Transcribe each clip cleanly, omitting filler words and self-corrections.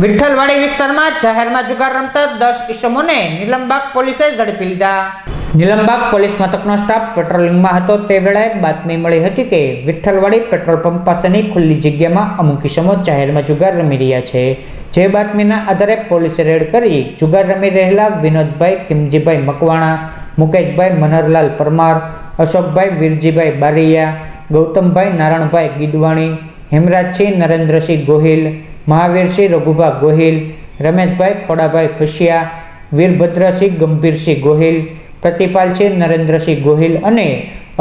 વિઠ્ઠલવાડી વિસ્તારમાં જાહેરમાં જુગાર રમતા 10 ઈસમોને નીલમબાગ પોલીસે ઝડપી લીધા। નીલમબાગ પોલીસ મથકનો સ્ટાફ પેટ્રોલિંગમાં હતો તે વેળાએ બાતમી મળી હતી કે વિઠ્ઠલવાડી પેટ્રોલ પંપ પાસેની ખુલ્લી જગ્યામાં અમુક ઈસમો જાહેરમાં જુગાર રમી રહ્યા છે। જે બાતમીના આધારે પોલીસે રેડ કરી જુગાર રમી રહેલા વિનોદભાઈ ખીમજીભાઈ મકવાણા, મુકેશભાઈ મનહરલાલ પરમાર, અશોકભાઈ વીરજીભાઈ બારૈયા, ગૌતમભાઈ નારણભાઈ ગીદવાણી, હેમરાજસિંહ નરેન્દ્રસિંહ ગોહિલ, મહાવીરસિંહ રઘુભા ગોહિલ, રમેશભાઈ ખોડાભાઈ ખુશિયા, વીરભદ્રસિંહ ગંભીરસિંહ ગોહિલ, પ્રતિપાલસિંહ નરેન્દ્રસિંહ ગોહિલ અને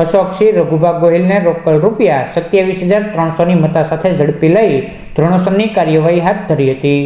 અશોકસિંહ રઘુભા ગોહિલને રોકડ રૂપિયા 27,300ની મત્તા સાથે ઝડપી લઈ ધોરણસરની કાર્યવાહી હાથ ધરી હતી।